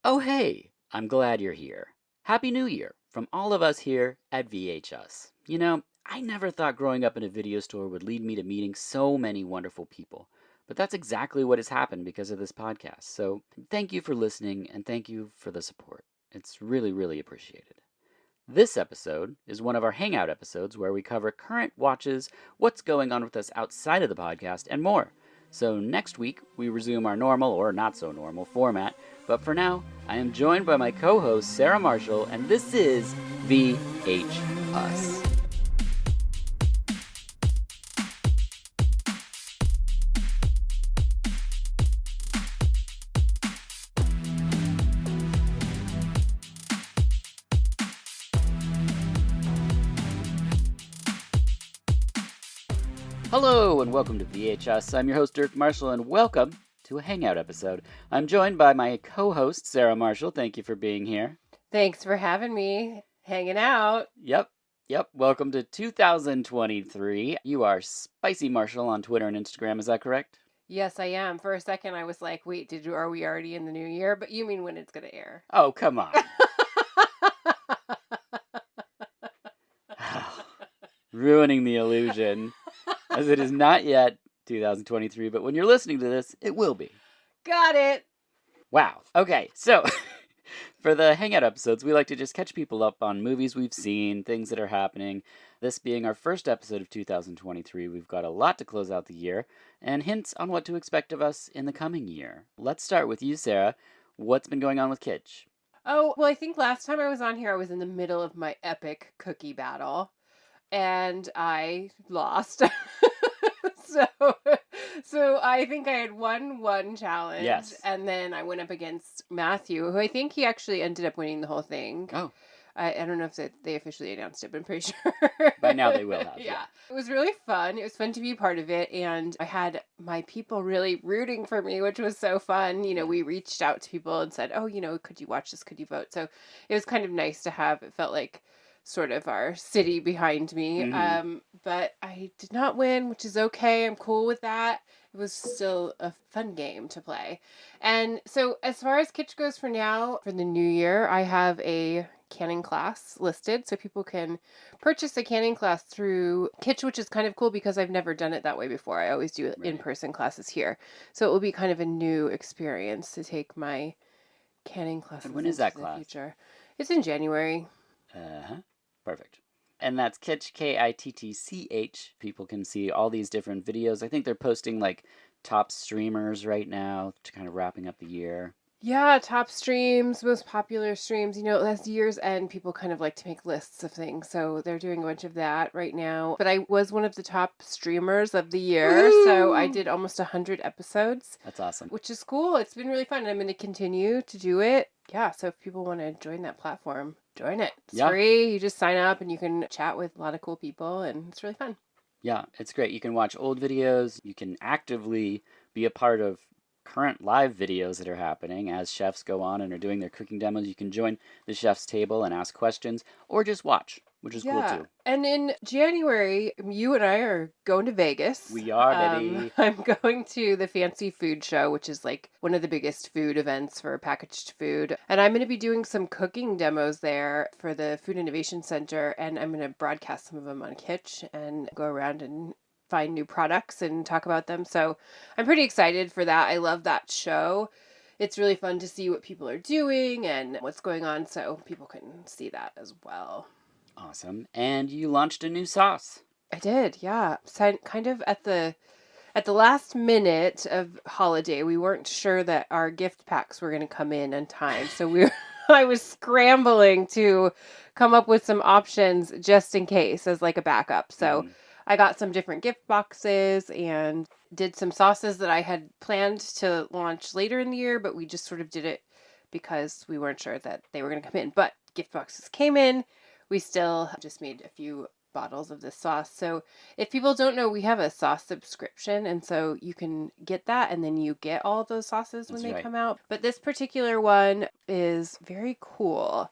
Oh, hey, I'm glad you're here. Happy New Year from all of us here at VHS. I never thought growing up in a video store would lead me to meeting so many wonderful people. But that's exactly what has happened because of this podcast. So thank you for listening and thank you for the support. It's really, really appreciated. This episode is one of our Hangout episodes where we cover current watches, what's going on with us outside of the podcast, and more. So next week, we resume our normal or not so normal format. But for now, I am joined by my co host, Sarah Marshall, and this is VHUs. Hello, and welcome to VHS. I'm your host, Dirk Marshall, and welcome to a Hangout episode. I'm joined by my co-host, Sarah Marshall. Thank you for being here. Thanks for having me. Hanging out. Yep. Welcome to 2023. You are Spicy Marshall on Twitter and Instagram, is that correct? Yes, I am. For a second, I was like, wait, are we already in the new year? But you mean when it's going to air. Oh, come on. Ruining the illusion, as it is not yet 2023, but when you're listening to this, it will be. Got it. Wow. Okay, so for the Hangout episodes, we like to just catch people up on movies we've seen, things that are happening. This being our first episode of 2023, we've got a lot to close out the year, and hints on what to expect of us in the coming year. Let's start with you, Sarah. What's been going on with Kitsch? Oh, well, I think last time I was on here, I was in the middle of my epic cookie battle, and I lost. So I think I had won one challenge. Yes. And then I went up against Matthew, who I think he actually ended up winning the whole thing. Oh. I don't know if they officially announced it, but I'm pretty sure. By now they will have. Yeah. It was really fun. It was fun to be part of it. And I had my people really rooting for me, which was so fun. We reached out to people and said, oh, could you watch this? Could you vote? So it was kind of nice to have. It felt like sort of our city behind me. Mm-hmm. But I did not win, which is okay. I'm cool with that. It was still a fun game to play. And so as far as Kitsch goes for now, for the new year, I have a canning class listed. So people can purchase a canning class through Kitsch, which is kind of cool because I've never done it that way before. I always do in-person classes here. So it will be kind of a new experience to take my canning classes. And when is that class? Future. It's in January. Uh-huh. Perfect. And that's Kitsch, Kittch. People can see all these different videos. I think they're posting like top streamers right now to kind of wrapping up the year. Yeah, top streams, most popular streams. As year's end, people kind of like to make lists of things. So they're doing a bunch of that right now. But I was one of the top streamers of the year. Woo! So I did almost 100 episodes. That's awesome. Which is cool. It's been really fun. I'm going to continue to do it. Yeah, so if people want to join that platform, join it. It's free. You just sign up and you can chat with a lot of cool people, and it's really fun. Yeah, it's great. You can watch old videos. You can actively be a part of current live videos that are happening as chefs go on and are doing their cooking demos. You can join the chef's table and ask questions or just watch, which is cool too. And in January, you and I are going to Vegas. We are, baby. I'm going to the Fancy Food Show, which is like one of the biggest food events for packaged food. And I'm going to be doing some cooking demos there for the Food Innovation Center. And I'm going to broadcast some of them on Kitsch and go around and find new products and talk about them. So I'm pretty excited for that. I love that show. It's really fun to see what people are doing and what's going on, so people can see that as well. Awesome. And you launched a new sauce. I did, yeah. So kind of at the last minute of holiday, we weren't sure that our gift packs were going to come in time. So I was scrambling to come up with some options just in case as like a backup. So I got some different gift boxes and did some sauces that I had planned to launch later in the year, but we just sort of did it because we weren't sure that they were going to come in. But gift boxes came in. We still just made a few bottles of this sauce. So if people don't know, we have a sauce subscription, and so you can get that and then you get all of those sauces when they come out. But this particular one is very cool.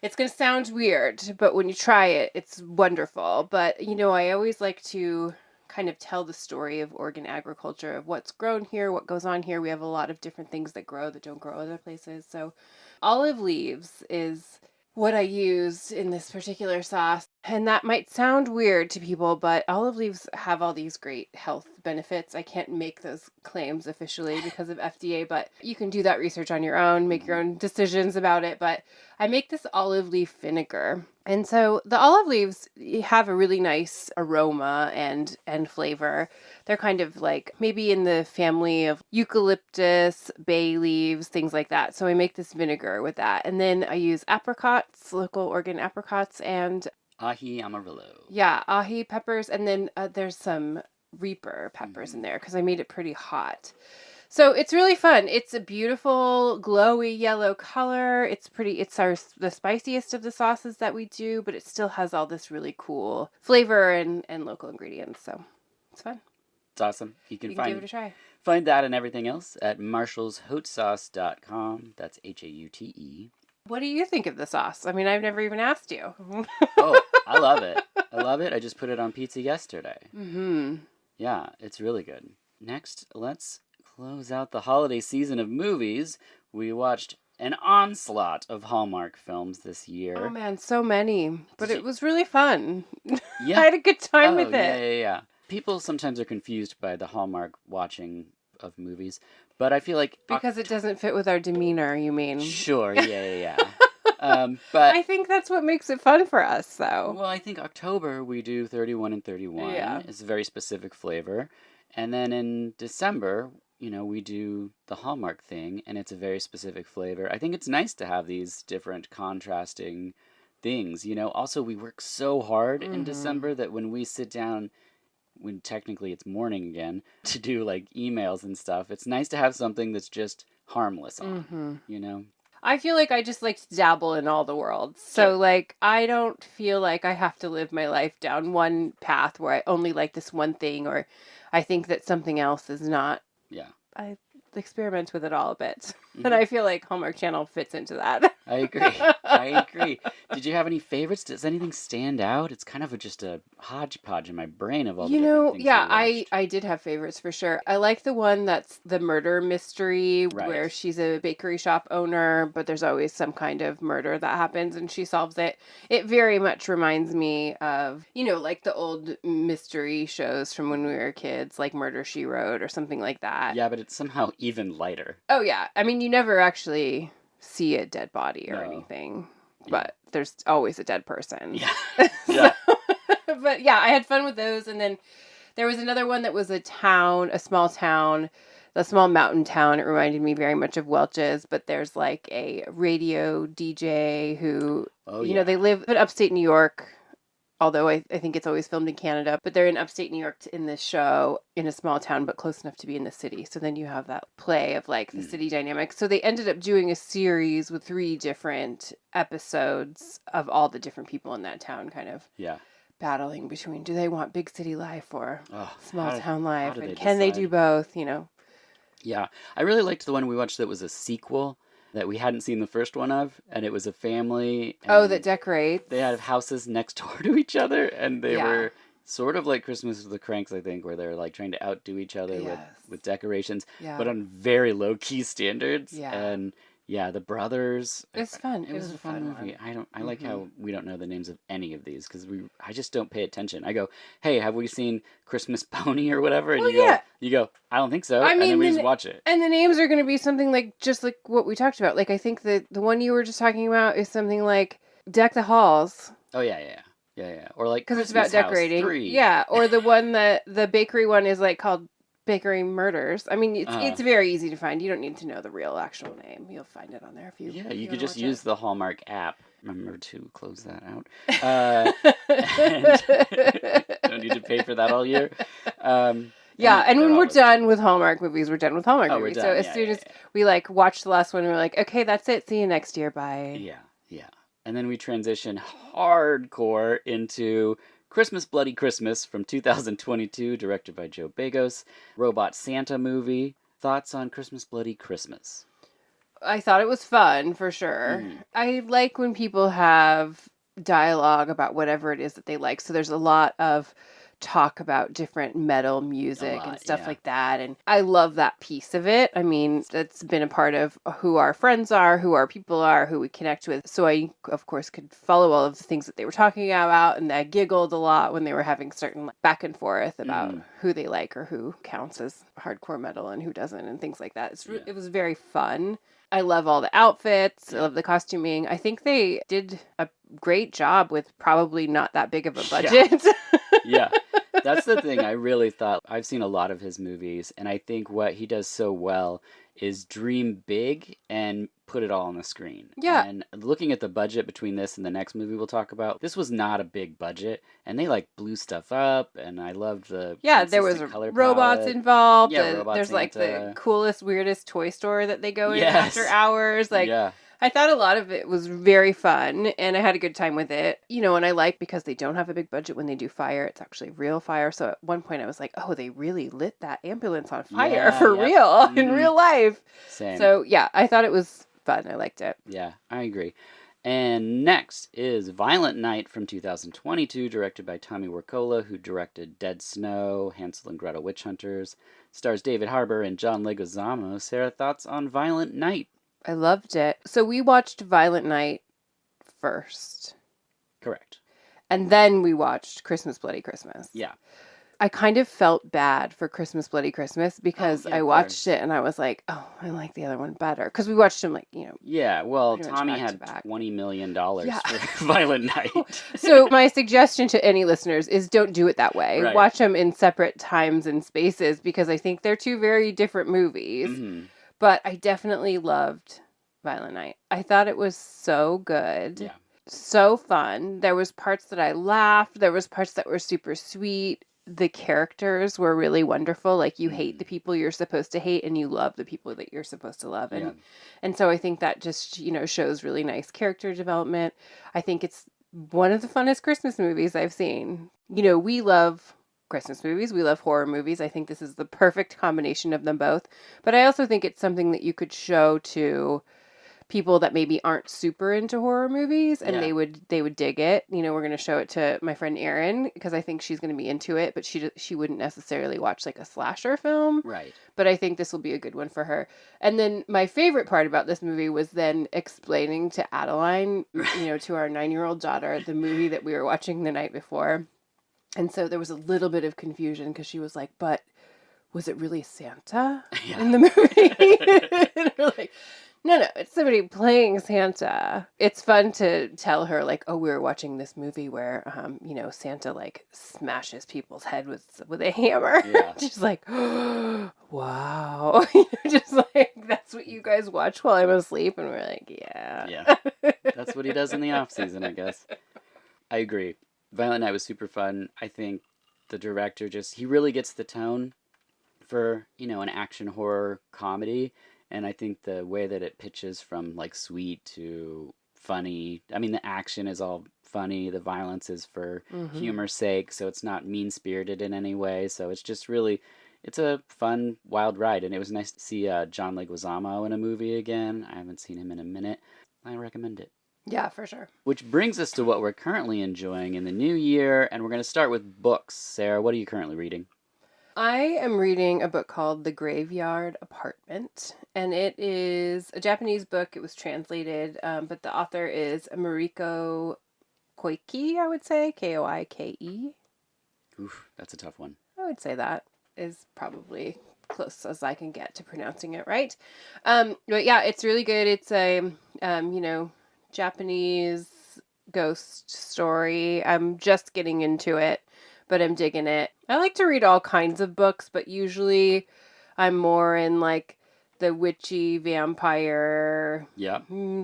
It's going to sound weird, but when you try it, it's wonderful. But, I always like to kind of tell the story of Oregon agriculture, of what's grown here, what goes on here. We have a lot of different things that grow that don't grow other places. So olive leaves is what I used in this particular sauce. And that might sound weird to people, but olive leaves have all these great health benefits. I can't make those claims officially because of FDA, but you can do that research on your own, make your own decisions about it. But I make this olive leaf vinegar. And so the olive leaves have a really nice aroma and flavor. They're kind of like maybe in the family of eucalyptus, bay leaves, things like that. So I make this vinegar with that. And then I use apricots, local Oregon apricots, and Ají amarillo. yeah, ají peppers. And then there's some Reaper peppers in there because I made it pretty hot. So it's really fun. It's a beautiful, glowy yellow color. It's pretty, it's the spiciest of the sauces that we do, but it still has all this really cool flavor and local ingredients. So it's fun. It's awesome. You can find give it a try. Find that and everything else at marshallshotsauce.com. That's HAUTE. What do you think of the sauce? I mean, I've never even asked you. Oh, I love it. I love it. I just put it on pizza yesterday. Mm-hmm. Yeah, it's really good. Next, let's close out the holiday season of movies. We watched an onslaught of Hallmark films this year. Oh man, so many. But it was really fun. Yeah. I had a good time with it. Yeah. People sometimes are confused by the Hallmark watching of movies, but I feel like... Because it doesn't fit with our demeanor, you mean? Sure, yeah. But I think that's what makes it fun for us, though. Well, I think October we do 31 and 31. Yeah. It's a very specific flavor. And then in December, we do the Hallmark thing, and it's a very specific flavor. I think it's nice to have these different contrasting things. Also, we work so hard in December that when we sit down, when technically it's morning again, to do like emails and stuff, it's nice to have something that's just harmless on, I feel like I just like to dabble in all the worlds. So, like, I don't feel like I have to live my life down one path where I only like this one thing, or I think that something else is not. Yeah. I experiment with it all a bit. And I feel like Hallmark Channel fits into that. I agree. Did you have any favorites? Does anything stand out? It's kind of just a hodgepodge in my brain of all the different things yeah, we watched. I did have favorites for sure. I like the one that's the murder mystery where she's a bakery shop owner, but there's always some kind of murder that happens and she solves it. It very much reminds me of, like the old mystery shows from when we were kids, like Murder, She Wrote or something like that. Yeah, but it's somehow even lighter. Oh, yeah. I mean, you never actually see a dead body or anything, but there's always a dead person. Yeah. Yeah. But yeah, I had fun with those. And then there was another one that was a small mountain town. It reminded me very much of Welch's, but there's like a radio DJ who, they live in upstate New York. Although I think it's always filmed in Canada, but they're in upstate New York in this show in a small town, but close enough to be in the city. So then you have that play of like the city dynamic. So they ended up doing a series with 3 different episodes of all the different people in that town kind of battling between, do they want big city life or small town life? And can they do both, Yeah. I really liked the one we watched that was a sequel that we hadn't seen the first one of, and it was a family. That decorates. They had houses next door to each other, and they were sort of like Christmas with the Cranks, I think, where they're like trying to outdo each other with decorations, but on very low key standards. Yeah. And the brothers. It's fun. It was a fun movie. I like how we don't know the names of any of these because I just don't pay attention. I go, hey, have we seen Christmas Pony or whatever? And you go, I don't think so. And then we just watch it. And the names are going to be something like just like what we talked about. Like I think the one you were just talking about is something like Deck the Halls. Oh yeah. Or like because it's about decorating. 3. Yeah, or the one that the bakery one is like called Bakery Murders. I mean, it's very easy to find. You don't need to know the real actual name. You'll find it on there if you. Yeah, you could just use the Hallmark app. Remember to close that out. Don't need to pay for that all year. And when we're done with Hallmark movies, we're done with Hallmark movies. Done. So as soon as we watch the last one, we're like, okay, that's it. See you next year. Bye. Yeah. And then we transition hardcore into Christmas Bloody Christmas from 2022, directed by Joe Begos. Robot Santa movie. Thoughts on Christmas Bloody Christmas? I thought it was fun, for sure. I like when people have dialogue about whatever it is that they like. So there's a lot of talk about different metal music lot, and stuff yeah. like that. And I love that piece of it. I mean, that's been a part of who our friends are, who our people are, who we connect with. So I, of course, could follow all of the things that they were talking about. And I giggled a lot when they were having certain back and forth about who they like or who counts as hardcore metal and who doesn't and things like that. It was very fun. I love all the outfits. I love the costuming. I think they did a great job with probably not that big of a budget. Yeah. That's the thing. I really thought. I've seen a lot of his movies, and I think what he does so well is dream big and put it all on the screen. Yeah. And looking at the budget between this and the next movie we'll talk about, this was not a big budget, and they like blew stuff up, and I loved the there was color robots palette. involved. Yeah, Robot there's like the Santa. coolest, weirdest toy store that they go in after hours. Like, Yeah. I thought a lot of it was very fun, and I had a good time with it. And I like because they don't have a big budget when they do fire. It's actually real fire. So at one point I was like, oh, they really lit that ambulance on fire for real in real life. Same. So yeah, I thought it was fun. I liked it. Yeah, I agree. And next is Violent Night from 2022, directed by Tommy Wirkola, who directed Dead Snow, Hansel and Gretel Witch Hunters. Stars David Harbour and John Leguizamo. Sarah, thoughts on Violent Night? I loved it. So we watched Violent Night first. Correct. And then we watched Christmas Bloody Christmas. Yeah. I kind of felt bad for Christmas Bloody Christmas because I watched it and I was like, oh, I like the other one better. Because we watched them Yeah, well, Tommy had $20 million for Violent Night. So my suggestion to any listeners is don't do it that way. Right. Watch them in separate times and spaces because I think they're two very different movies. Mm-hmm. But I definitely loved Violent Night. I thought it was so good. Yeah. So fun. There was parts that I laughed. There was parts that were super sweet. The characters were really wonderful. Like you hate the people you're supposed to hate and you love the people that you're supposed to love. And so I think that just, shows really nice character development. I think it's one of the funnest Christmas movies I've seen. We love Christmas movies. We love horror movies. I think this is the perfect combination of them both. But I also think it's something that you could show to people that maybe aren't super into horror movies and they would dig it. We're going to show it to my friend Erin because I think she's going to be into it, but she wouldn't necessarily watch like a slasher film. Right. But I think this will be a good one for her. And then my favorite part about this movie was then explaining to Adeline, to our 9-year-old daughter, the movie that we were watching the night before. And so there was a little bit of confusion because she was like, but was it really Santa in the movie? And we're like, no, it's somebody playing Santa. It's fun to tell her, like, oh, we were watching this movie where, Santa, like, smashes people's head with a hammer. Yeah. She's like, oh, wow. Just like, that's what you guys watch while I'm asleep? And we're like, yeah. Yeah. That's what he does in the off season, I guess. I agree. Violent Night was super fun. I think the director he really gets the tone for, an action horror comedy. And I think the way that it pitches from like sweet to funny, I mean, the action is all funny. The violence is for humor's sake. So it's not mean spirited in any way. So it's just really, it's a fun, wild ride. And it was nice to see John Leguizamo in a movie again. I haven't seen him in a minute. I recommend it. Yeah, for sure. Which brings us to what we're currently enjoying in the new year. And we're going to start with books. Sarah, what are you currently reading? I am reading a book called The Graveyard Apartment, and it is a Japanese book. It was translated, but the author is Mariko Koike, I would say, Koike. Oof, that's a tough one. I would say that is probably close as I can get to pronouncing it right. But yeah, it's really good. It's a, Japanese ghost story. I'm just getting into it, but I'm digging it. I like to read all kinds of books, but usually I'm more in like the witchy vampire,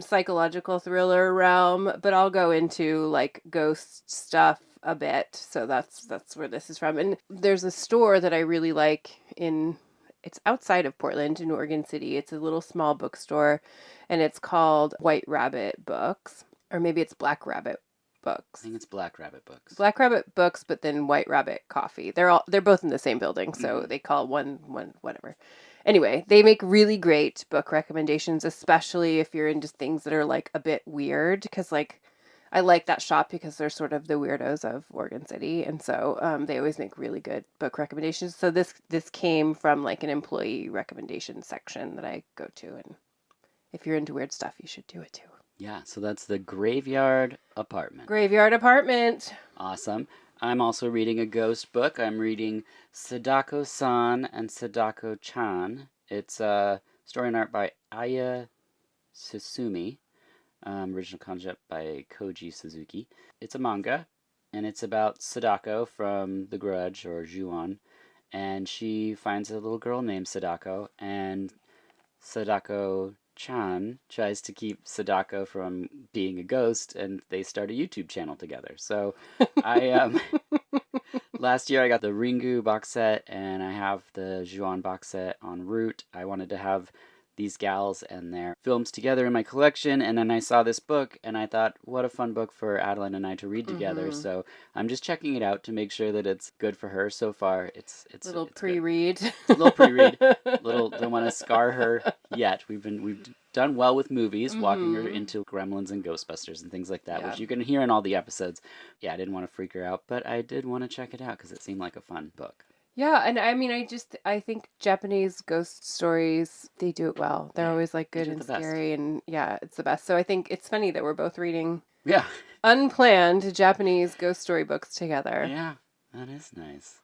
psychological thriller realm, but I'll go into like ghost stuff a bit. So that's where this is from. And there's a store that I really like it's outside of Portland in Oregon City. It's a little small bookstore and it's called White Rabbit Books, or maybe it's Black Rabbit Books. I think it's Black Rabbit Books. Black Rabbit Books, but then White Rabbit Coffee. They're both in the same building, so they call one whatever. Anyway, they make really great book recommendations, especially if you're into things that are like a bit weird, because like I like that shop because they're sort of the weirdos of Oregon City, and so they always make really good book recommendations. So this came from like an employee recommendation section that I go to, and if you're into weird stuff, you should do it too. Yeah, so that's the Graveyard Apartment. Graveyard Apartment. Awesome. I'm also reading a ghost book. I'm reading Sadako-san and Sadako-chan. It's story and art by Aya Susumi. Original concept by Koji Suzuki. It's a manga, and it's about Sadako from The Grudge, or Ju-on, and she finds a little girl named Sadako, and Sadako-chan tries to keep Sadako from being a ghost, and they start a YouTube channel together. So I last year I got the Ringu box set, and I have the Ju-on box set en route. I wanted to have these gals and their films together in my collection, and then I saw this book, and I thought, what a fun book for Adeline and I to read together. So I'm just checking it out to make sure that it's good for her. So far, it's Little good. pre-read. A little pre-read. Little don't want to scar her yet. We've done well with movies, walking her into Gremlins and Ghostbusters and things like that, which you can hear in all the episodes. Yeah, I didn't want to freak her out, but I did want to check it out because it seemed like a fun book. Yeah, and I mean, I think Japanese ghost stories, they do it well. They're always like good and scary, and yeah, it's the best. So I think it's funny that we're both reading unplanned Japanese ghost story books together. Yeah, that is nice.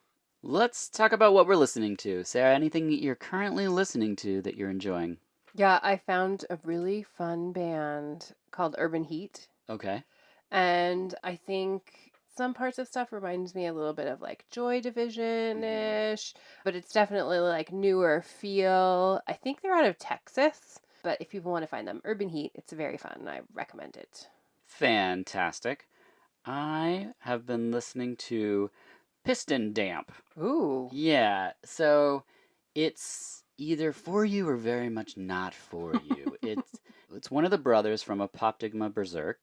Let's talk about what we're listening to. Sarah, anything that you're currently listening to that you're enjoying? Yeah, I found a really fun band called Urban Heat. Okay. And I think some parts of stuff reminds me a little bit of like Joy Division-ish, but it's definitely like newer feel. I think they're out of Texas, but if people want to find them, Urban Heat, it's very fun. I recommend it. Fantastic. I have been listening to Piston Damp. Ooh. Yeah, so it's either for you or very much not for you. It's one of the brothers from Apoptygma Berserk.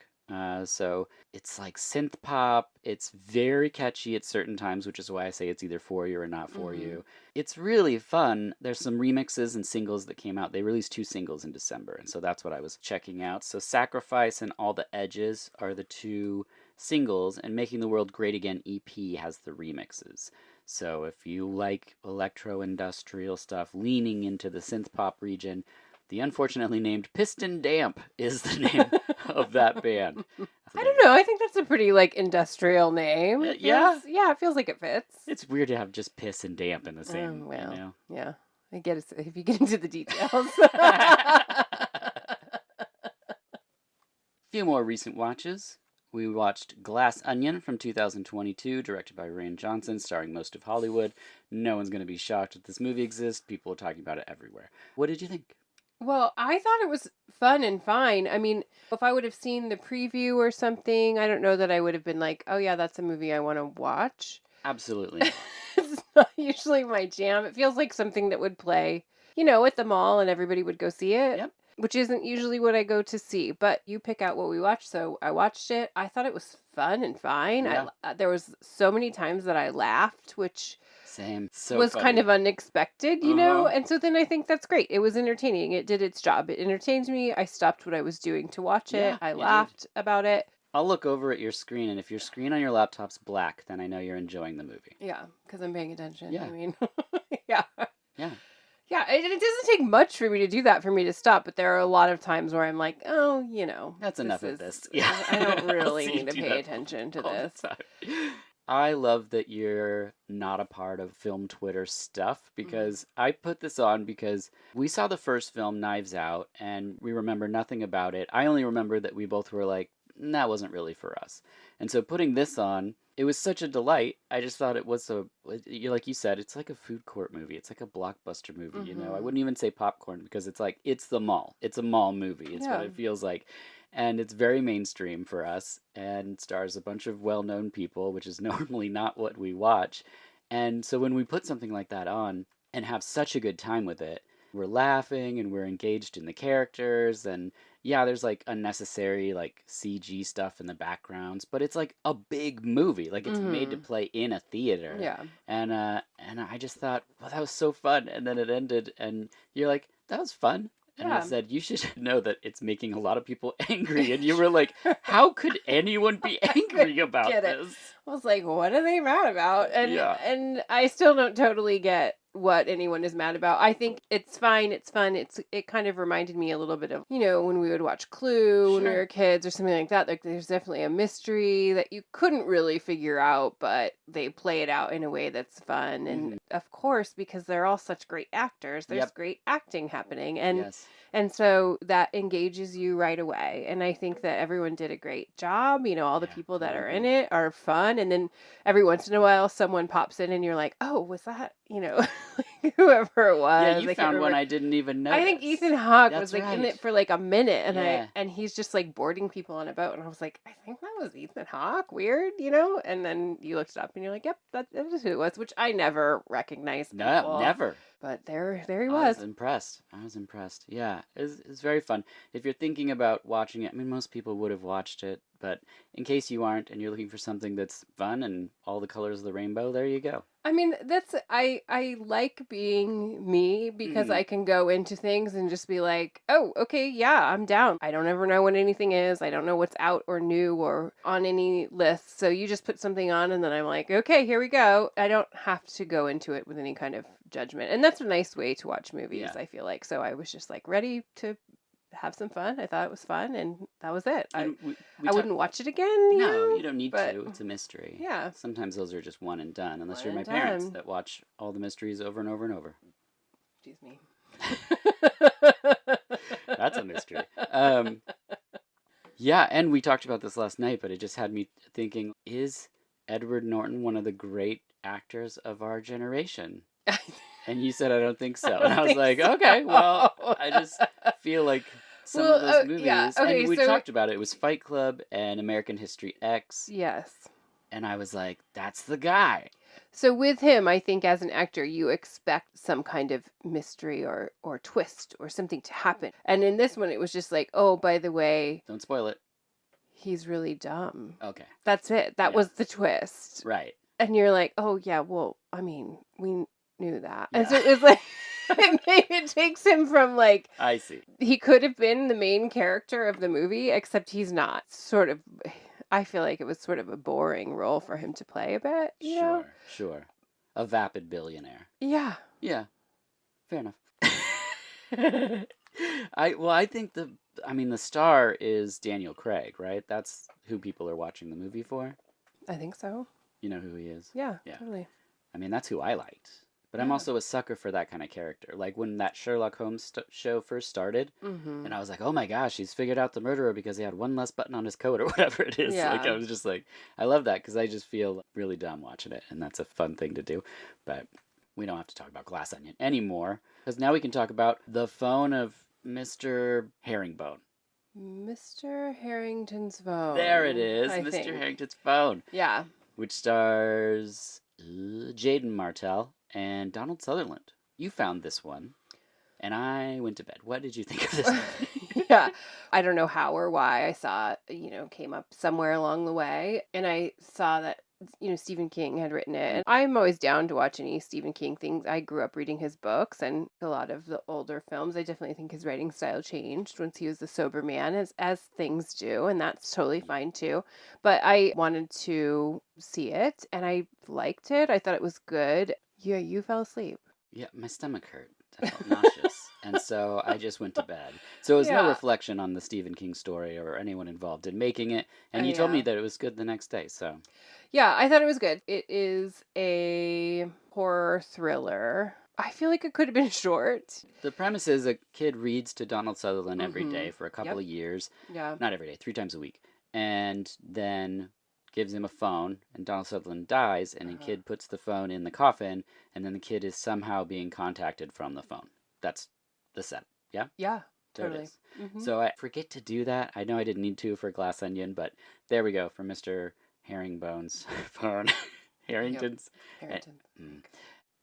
So it's like synth pop. It's very catchy at certain times, which is why I say it's either for you or not for you. It's really fun. There's some remixes and singles that came out. They released 2 singles in December, and so that's what I was checking out. So Sacrifice and All the Edges are the 2 singles, and Making the World Great Again EP has the remixes. So if you like electro-industrial stuff leaning into the synth pop region, the unfortunately named Piston Damp is the name of that band. I don't know. I think that's a pretty like industrial name. Yeah. It feels like it fits. It's weird to have just piss and damp in the same. Well, you know? yeah. I get it if you get into the details. Few more recent watches. We watched Glass Onion from 2022, directed by Rian Johnson, starring most of Hollywood. No one's going to be shocked that this movie exists. People are talking about it everywhere. What did you think? Well, I thought it was fun and fine. I mean, if I would have seen the preview or something, I don't know that I would have been like, oh yeah, that's a movie I want to watch. Absolutely. It's not usually my jam. It feels like something that would play, at the mall and everybody would go see it. Yep. Which isn't usually what I go to see, but you pick out what we watch. So I watched it. I thought it was fun and fine. Yeah. There was so many times that I laughed, which Same. So was funny. kind of unexpected, And so then I think that's great. It was entertaining. It did its job. It entertained me. I stopped what I was doing to watch it. I laughed about it. I'll look over at your screen, and if your screen on your laptop's black, then I know you're enjoying the movie. Yeah, because I'm paying attention. Yeah. I mean, yeah. Yeah. Yeah, it doesn't take much for me to do that for me to stop, but there are a lot of times where I'm like, oh, That's enough of this. Yeah. I don't really need to pay attention to this. I love that you're not a part of film Twitter stuff, because I put this on because we saw the first film, Knives Out, and we remember nothing about it. I only remember that we both were like, that wasn't really for us. And so putting this on, it was such a delight. I just thought it was like you said, it's like a food court movie. It's like a blockbuster movie, I wouldn't even say popcorn, because it's like, it's the mall. It's a mall movie. It's what it feels like. And it's very mainstream for us, and stars a bunch of well-known people, which is normally not what we watch. And so when we put something like that on and have such a good time with it, we're laughing and we're engaged in the characters, and yeah, there's like unnecessary like CG stuff in the backgrounds, but it's like a big movie. Like it's made to play in a theater. Yeah. And I just thought, well, that was so fun. And then it ended, and you're like, that was fun. And I Yeah. said, you should know that it's making a lot of people angry. And you were like, how could anyone be angry about Get it. this? I was like, what are they mad about? Yeah. And I still don't totally get what anyone is mad about. I think it's fine, it's fun. It kind of reminded me a little bit of, when we would watch Clue when we Sure. were kids or something like that. Like there's definitely a mystery that you couldn't really figure out, but they play it out in a way that's fun. And of course, because they're all such great actors, there's Yep. great acting happening. And Yes. and so that engages you right away. And I think that everyone did a great job. All the Yeah, people that are totally. in it are fun. And then every once in a while, someone pops in and you're like, oh, was that, whoever it was. Yeah, I you can't found one remember. I didn't even notice. I think Ethan Hawke That's was like in right. it for like a minute, and Yeah. and he's just like boarding people on a boat, and I was like, I think that was Ethan Hawke. Weird, and then you looked it up, and you're like, yep, that is who it was. Which I never recognized. No, People, never. But there he I was. was impressed. Yeah, it's very fun. If you're thinking about watching it, I mean, most people would have watched it, but in case you aren't and you're looking for something that's fun and all the colors of the rainbow, there you go. I mean, I like being me because I can go into things and just be like, oh, okay, yeah, I'm down. I don't ever know what anything is. I don't know what's out or new or on any list. So you just put something on and then I'm like, okay, here we go. I don't have to go into it with any kind of judgment. And that's a nice way to watch movies, Yeah. I feel like. So I was just like ready to have some fun. I thought it was fun and that was it. And I wouldn't watch it again. No, you don't need but, to. It's a mystery. Yeah. Sometimes those are just one and done, unless One you're my and parents done. that watch all the mysteries over and over and over. Excuse me. That's a mystery. Yeah, and we talked about this last night, but it just had me thinking, is Edward Norton one of the great actors of our generation? And you said, I don't think so. And I was like, okay, well, I just feel like some of those movies, yeah. Okay, and we so talked about it. It was Fight Club and American History X. Yes. And I was like, that's the guy. So with him, I think as an actor, you expect some kind of mystery or twist or something to happen. And in this one, it was just like, oh, by the way, Don't spoil it. he's really dumb. Okay. That's it. That Yeah. was the twist. Right. And you're like, oh, yeah, well, I mean, we knew that. Yeah. And so it's like, it takes him from like, I see. he could have been the main character of the movie, except he's not. Sort of, I feel like it was sort of a boring role for him to play a bit. You know? Sure. A vapid billionaire. Yeah. Yeah. Fair enough. I think the star is Daniel Craig, right? That's who people are watching the movie for. I think so. You know who he is? Yeah. Yeah. Totally. I mean, that's who I liked. But I'm Yeah. also a sucker for that kind of character. Like when that Sherlock Holmes show first started, Mm-hmm. and I was like, oh my gosh, he's figured out the murderer because he had one less button on his coat or whatever it is. Yeah. Like, I was just like, I love that because I just feel really dumb watching it, and that's a fun thing to do. But we don't have to talk about Glass Onion anymore because now we can talk about the phone of Mr. Herringbone. Mr. Harrington's phone. There it is, I Mr. think. Harrington's phone, Yeah. which stars Jaden Martell and Donald Sutherland. You found this one, and I went to bed. What did you think of this one? Yeah. I don't know how or why I saw it, came up somewhere along the way. And I saw that, Stephen King had written it. And I'm always down to watch any Stephen King things. I grew up reading his books and a lot of the older films. I definitely think his writing style changed once he was the sober man, as things do. And that's totally fine too. But I wanted to see it and I liked it. I thought it was good. Yeah, you fell asleep. Yeah, my stomach hurt. I felt nauseous. And so I just went to bed. So it was no Yeah. reflection on the Stephen King story or anyone involved in making it. And you told me Yeah. that it was good the next day. So Yeah, I thought it was good. It is a horror thriller. I feel like it could have been short. the premise is a kid reads to Donald Sutherland every Mhm. day for a couple Yep. of years. Yeah. Not every day, 3 times a week. And then gives him a phone, and Donald Sutherland dies, and the kid puts the phone in the coffin, and then the kid is somehow being contacted from the phone. That's the setup. Yeah? Yeah, There totally. it is. Mhm. So I forget to do that. I know I didn't need to for Glass Onion, but there we go for Mr. Herringbone's phone. Harrington's. Harrington. Mm.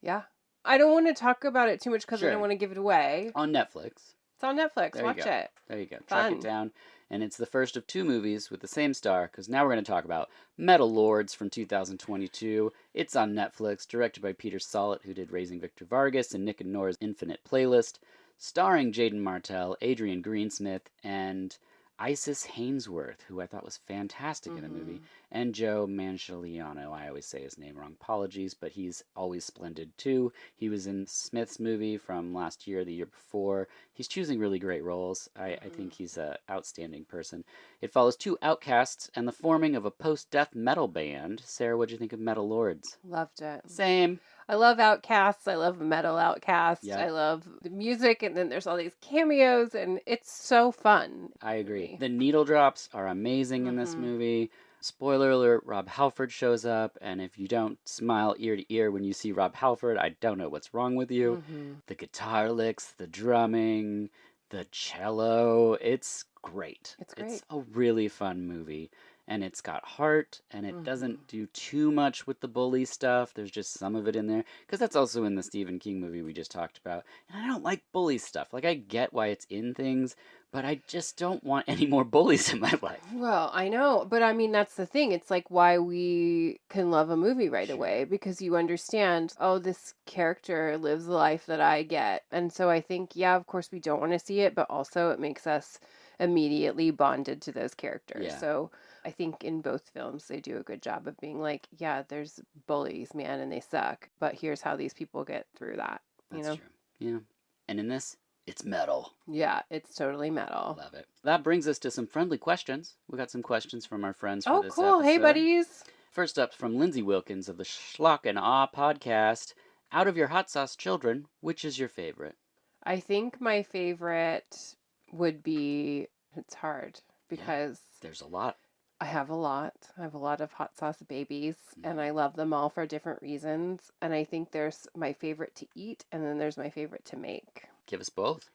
Yeah. I don't want to talk about it too much because I Sure. don't want to give it away. On Netflix. It's on Netflix. There you Watch go. it. There you go. Track Fun. it down. And it's the first of 2 movies with the same star, because now we're going to talk about Metal Lords from 2022. It's on Netflix, directed by Peter Sollett, who did Raising Victor Vargas and Nick and Nora's Infinite Playlist. starring Jaden Martell, Adrian Greensmith, and Isis Hainsworth, who I thought was fantastic in the movie, Mm-hmm. and Joe Manganiello. I always say his name wrong. Apologies, but he's always splendid too. He was in Smith's movie from last year, the year before. He's choosing really great roles. I Mm-hmm. think he's an outstanding person. It follows two outcasts and the forming of a post-death metal band. Sarah, what'd you think of Metal Lords? Loved it. Same. I love Outcasts. I love Metal Outcast. Yep. I love the music, and then there's all these cameos, and it's so fun. I agree. Movie. The needle drops are amazing in this Mm-hmm. movie. Spoiler alert, Rob Halford shows up, and if you don't smile ear to ear when you see Rob Halford, I don't know what's wrong with you. Mm-hmm. The guitar licks, the drumming, the cello, it's great. It's It's great. a really fun movie, and it's got heart, and it Mm-hmm. doesn't do too much with the bully stuff. There's just some of it in there, because that's also in the Stephen King movie we just talked about. And I don't like bully stuff. Like, I get why it's in things, but I just don't want any more bullies in my life. Well, I know, but I mean, that's the thing. It's like why we can love a movie right Sure. away because you understand, oh, this character lives the life that I get. And so I think, yeah, of course, we don't want to see it, but also it makes us immediately bonded to those characters. Yeah, So I think in both films, they do a good job of being like, yeah, there's bullies, man, and they suck, but here's how these people get through that, you that's know? true. Yeah. And in this, it's metal. Yeah, it's totally metal. Love it. That brings us to some friendly questions. We got some questions from our friends for Oh, this cool. Hey, episode. buddies. First up from Lindsay Wilkins of the Schlock and Awe podcast. Out of your hot sauce children, which is your favorite? I think my favorite would be it's hard Yeah, because there's a lot. I have a lot. I have a lot of hot sauce babies and I Mhm. love them all for different reasons. And I think there's my favorite to eat and then there's my favorite to make. Give us both.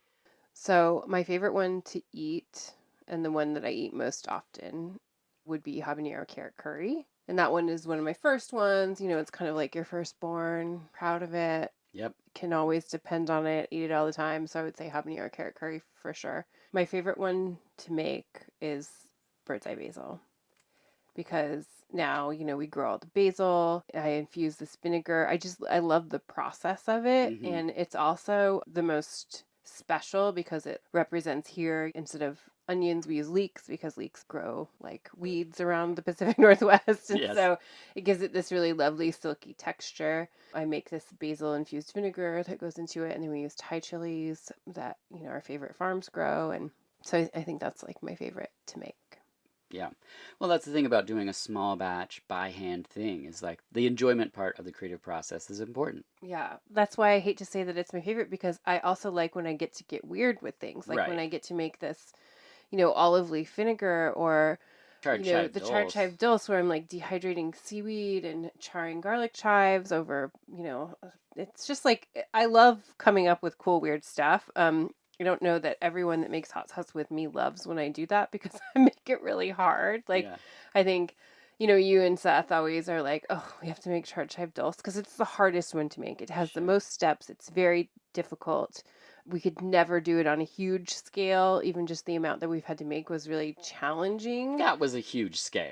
So, my favorite one to eat and the one that I eat most often would be habanero carrot curry. And that one is one of my first ones. You know, it's kind of like your firstborn, proud of it. Yep. Can always depend on it, eat it all the time. So I would say habanero carrot curry for sure. My favorite one to make is bird's eye basil because now, you know, we grow all the basil. I infuse this vinegar. I love the process of it. Mm-hmm. And it's also the most special because it represents here instead of onions, we use leeks because leeks grow like weeds around the Pacific Northwest. And Yes. so it gives it this really lovely, silky texture. I make this basil infused vinegar that goes into it. And then we use Thai chilies that, you know, our favorite farms grow. And so I think that's like my favorite to make. Yeah. Well, that's the thing about doing a small batch by hand thing is like the enjoyment part of the creative process is important. Yeah, that's why I hate to say that it's my favorite because I also like when I get to get weird with things. Like when Right. I get to make this, you know, olive leaf vinegar or, Charred you know, chive the charred dulse. chive dulse where I'm like dehydrating seaweed and charring garlic chives over, you know, it's just like I love coming up with cool weird stuff. I don't know that everyone that makes hot sauce with me loves when I do that because I make it really hard. Like Yeah. I think you know, you and Seth always are like, oh, we have to make charred chive dulse because it's the hardest one to make. It has the Sure. most steps. It's very difficult. We could never do it on a huge scale. Even just the amount that we've had to make was really challenging. That was a huge scale.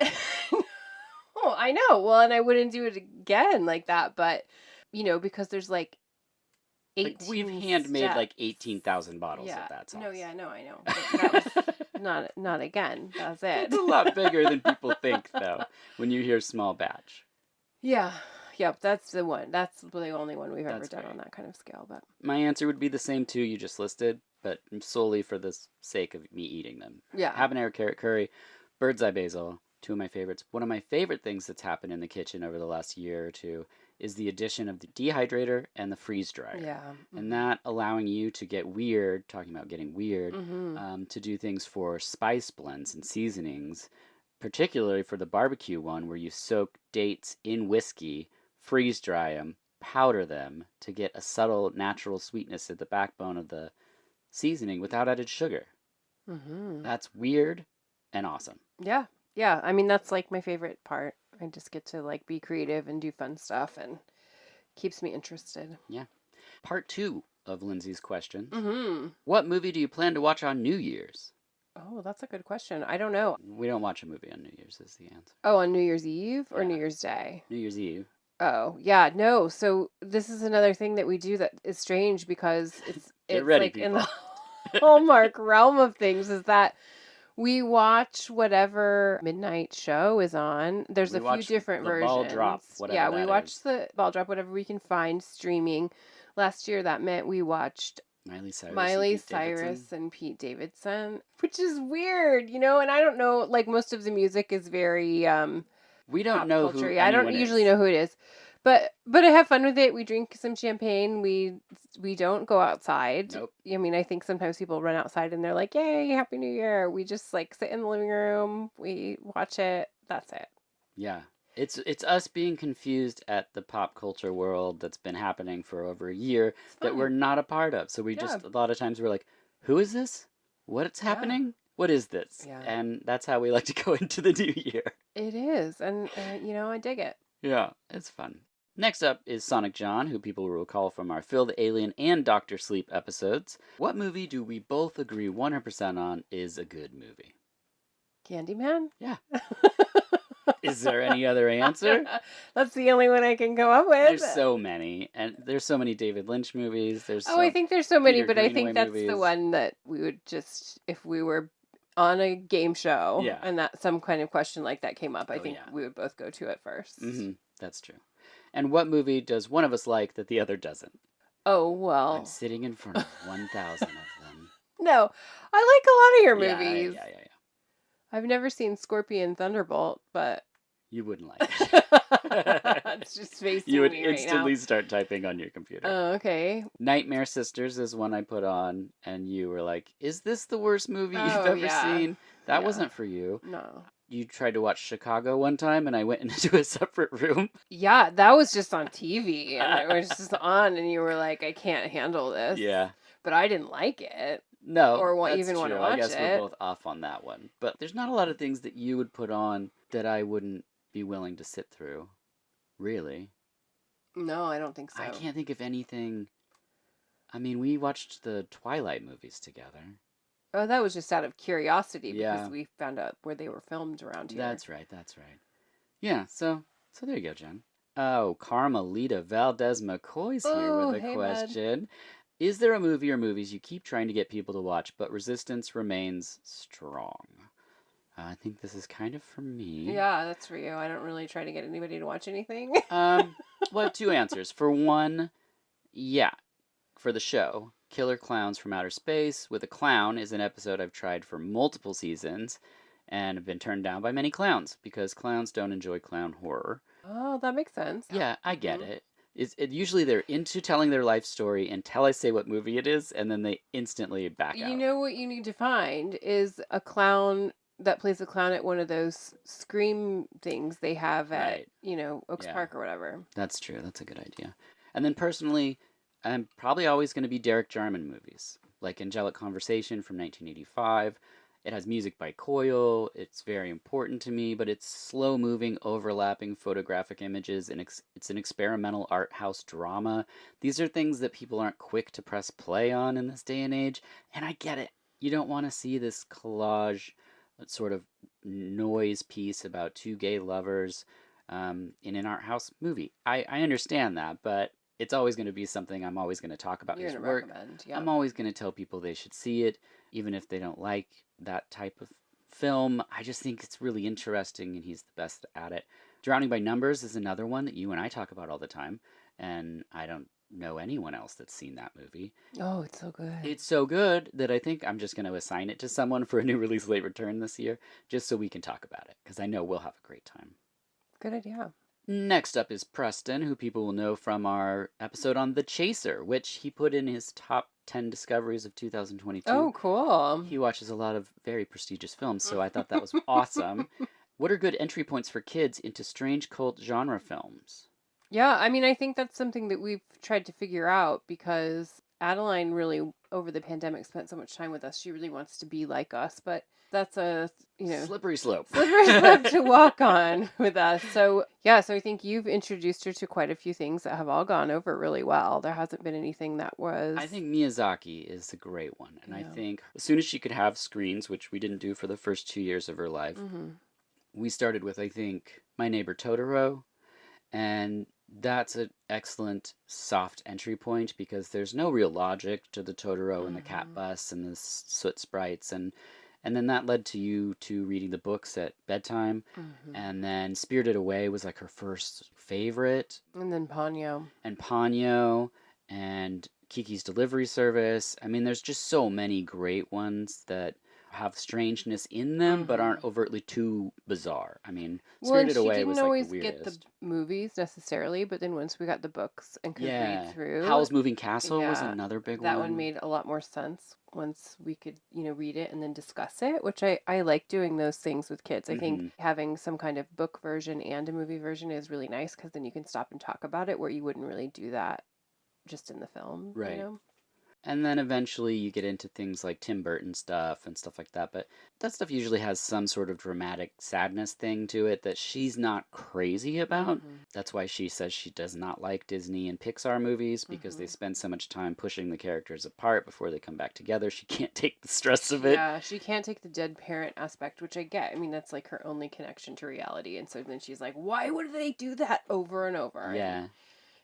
Oh, I know. Well, and I wouldn't do it again like that. But, you know, because there's like Like we've 18 handmade steps. like 18,000 bottles of Yeah. that No, sauce. yeah, no, I know. But that was not again. That's it. It's a lot bigger than people think though when you hear small batch. Yeah. Yep, that's the one. That's the only one we've ever That's done great. on that kind of scale. But My answer would be the same two you just listed, but solely for the sake of me eating them. yeah. Habanero carrot curry, bird's eye basil, two of my favorites. One of my favorite things that's happened in the kitchen over the last year or two is the addition of the dehydrator and the freeze dryer. Yeah. And that allowing you to get weird, talking about getting weird, Mm-hmm. to do things for spice blends and seasonings, particularly for the barbecue one where you soak dates in whiskey, freeze dry them, powder them to get a subtle natural sweetness at the backbone of the seasoning without added sugar. Mm-hmm. That's weird and awesome. Yeah. Yeah. I mean, that's like my favorite part. I just get to like be creative and do fun stuff and keeps me interested. Yeah. Part two of Lindsay's questions. Mm-hmm. What movie do you plan to watch on New Year's? Oh, that's a good question. I don't know. We don't watch a movie on New Year's, is the answer. Oh, on New Year's Eve or New Yeah. Year's Day? New Year's Eve. Oh, yeah, no. So this is another thing that we do that is strange because Get it's ready, like in the people. Hallmark realm of things is that we watch whatever midnight show is on. There's We a few watch different the ball drop, versions. whatever Yeah, we that watch is. the ball drop, whatever we can find streaming. Last year that meant we watched Miley Cyrus and Miley Pete Davidson. Cyrus and Pete Davidson, which is weird, and I don't know, like most of the music is very We don't pop know culture. who Yeah, I don't anyone usually is. know who it is. But I have fun with it. We drink some champagne. We don't go outside. Nope. I mean, I think sometimes people run outside and they're like, "Yay, Happy New Year." We just like sit in the living room, we watch it. That's it. Yeah. It's us being confused at the pop culture world that's been happening for over a year It's that we're fun. not a part of. So we Yeah. just a lot of times we're like, "Who is this? What's Yeah. happening? What is this?" Yeah. And that's how we like to go into the new year. It is. And I dig it. Yeah, it's fun. Next up is Sonic John, who people will recall from our Phil the Alien and Doctor Sleep episodes. What movie do we both agree 100% on is a good movie? Candyman? Yeah. Is there any other answer? That's the only one I can come up with. There's so many, and there's so many David Lynch movies. There's Oh, I so think there's so many, Peter but I Greenaway think that's the movies. one that we would just, if we were on a game show Yeah. and that some kind of question like that came up, I Oh, think yeah. we would both go to it first. That's true. And what movie does one of us like that the other doesn't? Oh, I'm well. sitting in front of 1,000 of them. No, I like a lot of your Yeah, movies. yeah, yeah, yeah. I've never seen Scorpion Thunderbolt, but You wouldn't like it. it's just facing You would me right now. instantly start typing on your computer. Oh, okay. Nightmare Sisters is one I put on, and you were like, "Is this the worst movie you've Oh, ever yeah. seen?" That Yeah. wasn't for you. No. You tried to watch Chicago one time, and I went into a separate room. Yeah, that was just on TV and it was just on and you were like, I can't handle this. Yeah. But I didn't like it. No, Or that's even want to true. I watch guess we're it. both off on that one. But there's not a lot of things that you would put on that I wouldn't be willing to sit through. Really. No, I don't think so. I can't think of anything. I mean, we watched the Twilight movies together. Oh, that was just out of curiosity Yeah. because we found out where they were filmed around here. That's right, that's right. Yeah, so there you go, Jen. Oh, Carmelita Valdez McCoy's here Oh, with a hey, bud. question. Is there a movie or movies you keep trying to get people to watch, but resistance remains strong? I think this is kind of for me. Yeah, that's for you. I don't really try to get anybody to watch anything. Well, I have two answers. For one, yeah, for the show, Killer Clowns from Outer Space with a Clown is an episode I've tried for multiple seasons and have been turned down by many clowns because clowns don't enjoy clown horror. Oh, that makes sense. Yeah, I get Mhm. it. Usually they're into telling their life story until I say what movie it is, and then they instantly back You out. know what you need to find is a clown that plays a clown at one of those Scream things they have at, Right. Oaks Yeah. Park or whatever. That's true. That's a good idea. And then personally, I'm probably always going to be Derek Jarman movies, like Angelic Conversation from 1985. It has music by Coyle. It's very important to me, but it's slow moving, overlapping photographic images, and it's an experimental art house drama. These are things that people aren't quick to press play on in this day and age, and I get it. You don't want to see this collage sort of noise piece about two gay lovers in an art house movie. I understand that, but it's always going to be something I'm always going to talk about You're his gonna work. recommend, yeah. I'm always going to tell people they should see it, even if they don't like that type of film. I just think it's really interesting and he's the best at it. Drowning by Numbers is another one that you and I talk about all the time, and I don't know anyone else that's seen that movie. Oh, it's so good. It's so good that I think I'm just going to assign it to someone for a new release late return this year, just so we can talk about it, because I know we'll have a great time. Good idea. Next up is Preston, who people will know from our episode on The Chaser, which he put in his top 10 discoveries of 2022. Oh, cool. He watches a lot of very prestigious films, so I thought that was awesome. What are good entry points for kids into strange cult genre films? Yeah, I mean, I think that's something that we've tried to figure out because Adeline really, over the pandemic, spent so much time with us. She really wants to be like us, but that's a, Slippery slope. slippery slope to walk on with us. So, yeah, so I think you've introduced her to quite a few things that have all gone over really well. There hasn't been anything that was. I think Miyazaki is a great one. And I Yeah. think as soon as she could have screens, which we didn't do for the first 2 years of her life, Mm-hmm. we started with, I think, My Neighbor Totoro. And That's an excellent soft entry point because there's no real logic to the Totoro and the cat Hmm. bus and the soot sprites, and then that led to you to reading the books at bedtime, Hmm. and then Spirited Away was like her first favorite, And then Ponyo. and Ponyo and Kiki's Delivery Service. I mean, there's just so many great ones that have strangeness in them but Hmm. aren't overtly too bizarre. I mean, Well, and Spirited she Away didn't was like the always get the weirdest. movies necessarily, but then once we got the books and could read Yeah. through, Howl's Moving Castle was yeah, another big that one one. made a lot more sense once we could, read it and then discuss it, which I like doing those things with kids. I think Hmm. having some kind of book version and a movie version is really nice because then you can stop and talk about it where you wouldn't really do that just in the film, you Right. know? And then eventually you get into things like Tim Burton stuff and stuff like that. But that stuff usually has some sort of dramatic sadness thing to it that she's not crazy about. Hmm. That's why she says she does not like Disney and Pixar movies because they Hmm. spend so much time pushing the characters apart before they come back together. She can't take the stress of it. Yeah, she can't take the dead parent aspect, which I get. I mean, that's like her only connection to reality. And so then she's like, why would they do that over and over? And Yeah.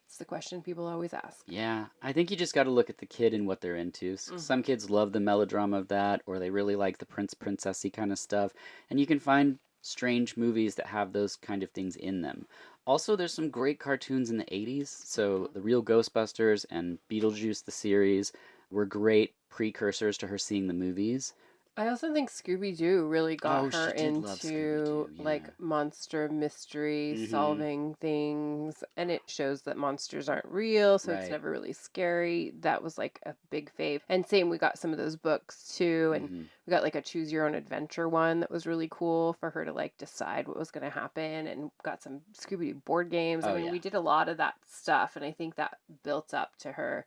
it's the question people always ask. Yeah, I think you just got to look at the kid and what they're into. Some Hmm. kids love the melodrama of that, or they really like the princessy kind of stuff. And you can find strange movies that have those kind of things in them. Also, there's some great cartoons in the 80s. So, Hmm. The Real Ghostbusters and Beetlejuice, the series, were great precursors to her seeing the movies. I also think Scooby Doo really got Oh, her she did love Scooby into Doo, like yeah. monster mystery Mm-hmm. solving things, and it shows that monsters aren't real, so it's Right. never really scary. That was like a big fave. And same, we got some of those books too, and Mm-hmm. we got like a choose your own adventure one that was really cool for her to like decide what was going to happen, and got some Scooby Doo board games. I Oh, mean, yeah. we did a lot of that stuff, and I think that built up to her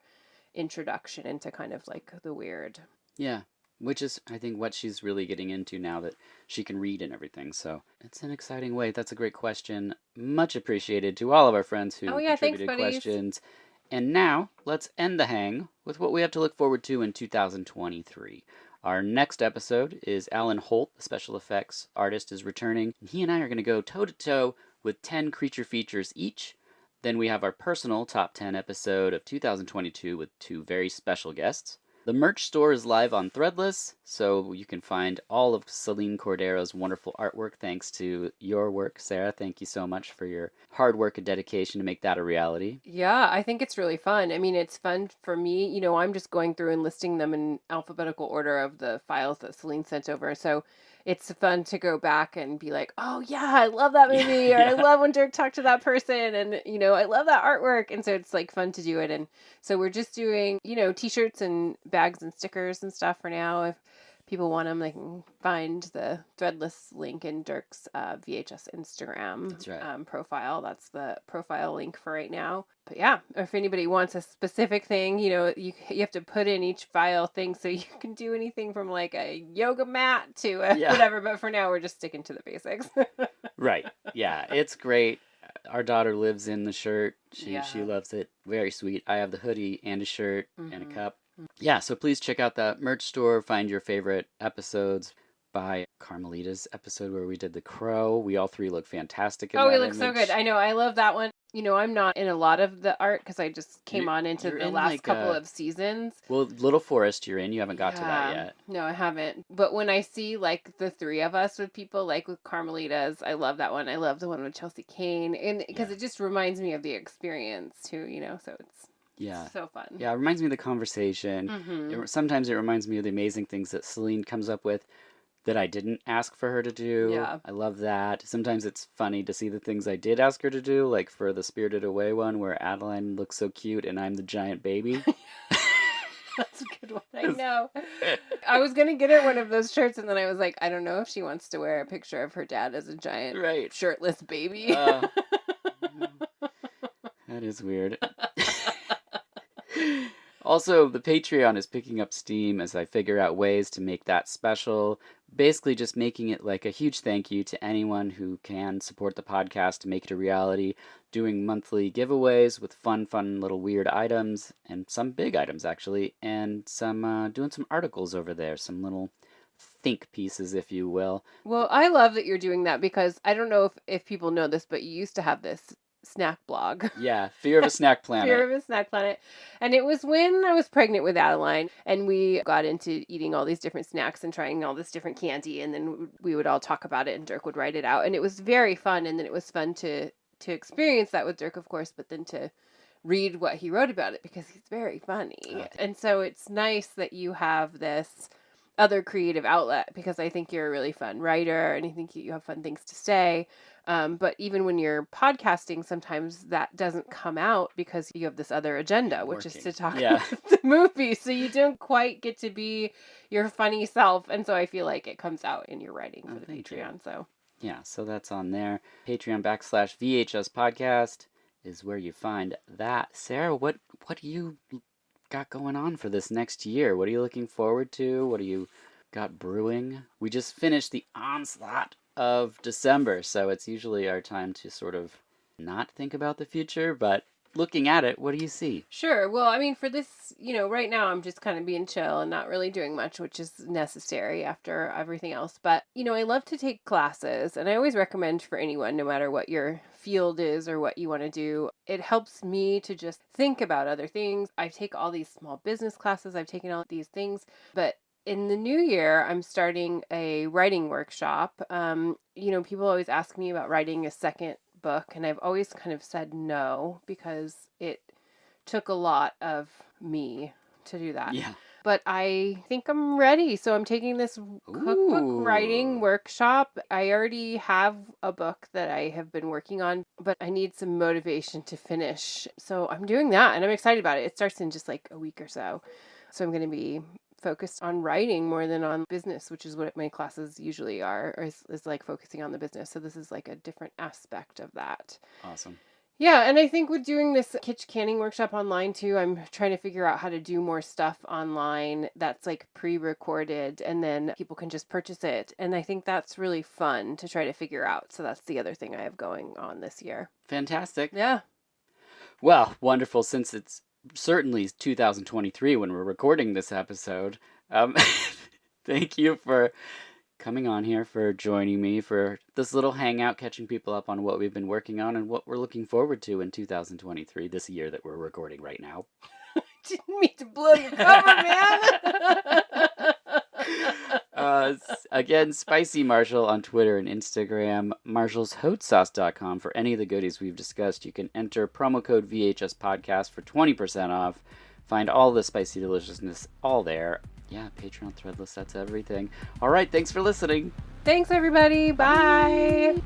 introduction into kind of like the weird. Yeah, which is, I think, what she's really getting into now that she can read and everything. So it's an exciting way. That's a great question. Much appreciated to all of our friends Oh who yeah, thanks, contributed buddies. questions. And now let's end the hang with what we have to look forward to in 2023. Our next episode is Alan Holt, the special effects artist, is returning. He and I are going to go toe to toe with 10 creature features each. Then we have our personal top 10 episode of 2022 with two very special guests. The merch store is live on Threadless, so you can find all of Celine Cordero's wonderful artwork thanks to your work, Sarah. Thank you so much for your hard work and dedication to make that a reality. Yeah, I think it's really fun. I mean, it's fun for me. I'm just going through and listing them in alphabetical order of the files that Celine sent over. So it's fun to go back and be like, oh, yeah, I love that Yeah, movie. Or I yeah. love when Dirk talked to that person. And, I love that artwork. And so it's like fun to do it. And so we're just doing, t shirts and bags and stickers and stuff for now. If people want them, they can find the Threadless link in Dirk's VHS Instagram That's right. profile. That's the profile link for right now. But yeah, if anybody wants a specific thing, you have to put in each file thing, so you can do anything from like a yoga mat to Yeah, whatever. But for now, we're just sticking to the basics. right. Yeah, it's great. Our daughter lives in the shirt. She Yeah. loves it. Very sweet. I have the hoodie and a shirt and a Hmm. cup. Yeah, so please check out that merch store. Find your favorite episodes. Buy Carmelita's episode where we did the crow. We all three look fantastic in Oh, we that look so good. image. I know. I love that one. I'm not in a lot of the art because I just came You're on into you're the in last like couple a of seasons. well, Little Forest you're in. You haven't got to that Yeah. yet. No, I haven't. But when I see like the three of us with people, like with Carmelita's, I love that one. I love the one with Chelsea Kane. And because Yeah. it just reminds me of the experience too, so it's Yeah. so fun. Yeah, it reminds me of the conversation. Mm-hmm. Sometimes it reminds me of the amazing things that Celine comes up with that I didn't ask for her to do. Yeah. I love that. Sometimes it's funny to see the things I did ask her to do, like for the Spirited Away one where Adeline looks so cute and I'm the giant baby. That's a good one. I know. I was gonna get her one of those shirts, and then I was like, I don't know if she wants to wear a picture of her dad as a giant Right. shirtless baby. That is weird. Also, the Patreon is picking up steam as I figure out ways to make that special. Basically, just making it like a huge thank you to anyone who can support the podcast to make it a reality. Doing monthly giveaways with fun little weird items, and some big items actually, and some doing some articles over there, some little think pieces, if you will. Well, I love that you're doing that because I don't know if people know this, but you used to have this snack blog. Yeah, Fear of a Snack Planet. Fear of a Snack Planet. And it was when I was pregnant with Adeline, and we got into eating all these different snacks and trying all this different candy, and then we would all talk about it, and Dirk would write it out. And it was very fun, and then it was fun to experience that with Dirk, of course, but then to read what he wrote about it, because he's very funny. Okay. And so it's nice that you have this other creative outlet, because I think you're a really fun writer, and I think you have fun things to say. But even when you're podcasting, sometimes that doesn't come out because you have this other agenda, which is to talk about the movie. So you don't quite get to be your funny self. And so I feel like it comes out in your writing for the Patreon. So yeah, so that's on there. Patreon.com/VHS podcast is where you find that. Sarah, what do you got going on for this next year? What are you looking forward to? What do you got brewing? We just finished the onslaught of December, so it's usually our time to sort of not think about the future, but looking at it, what do you see? Sure. Well, I mean, for this, right now I'm just kind of being chill and not really doing much, which is necessary after everything else. But, I love to take classes, and I always recommend for anyone, no matter what your field is or what you want to do, it helps me to just think about other things. I take all these small business classes, I've taken all these things, but in the new year, I'm starting a writing workshop. People always ask me about writing a second book, and I've always kind of said no, because it took a lot of me to do that. Yeah. But I think I'm ready. So I'm taking this cookbook writing workshop. I already have a book that I have been working on, but I need some motivation to finish. So I'm doing that, and I'm excited about it. It starts in just like a week or so. So I'm going to be focused on writing more than on business, which is what my classes usually are, or is like focusing on the business. So this is like a different aspect of that. Awesome. Yeah, and I think with doing this kitsch canning workshop online too, I'm trying to figure out how to do more stuff online that's like pre-recorded, and then people can just purchase it. And I think that's really fun to try to figure out. So that's the other thing I have going on this year. Fantastic. Yeah. Well, wonderful. Since it's certainly 2023 when we're recording this episode, thank you for coming on here, for joining me for this little hangout, catching people up on what we've been working on and what we're looking forward to in 2023, this year that we're recording right now. Didn't mean to blow your cover, man. Again, Spicy Marshall on Twitter and Instagram, marshallshotsauce.com for any of the goodies we've discussed. You can enter promo code VHS podcast for 20% off. Find all the spicy deliciousness all there. Yeah, Patreon, Threadless, that's everything. All right, thanks for listening. Thanks, everybody. Bye.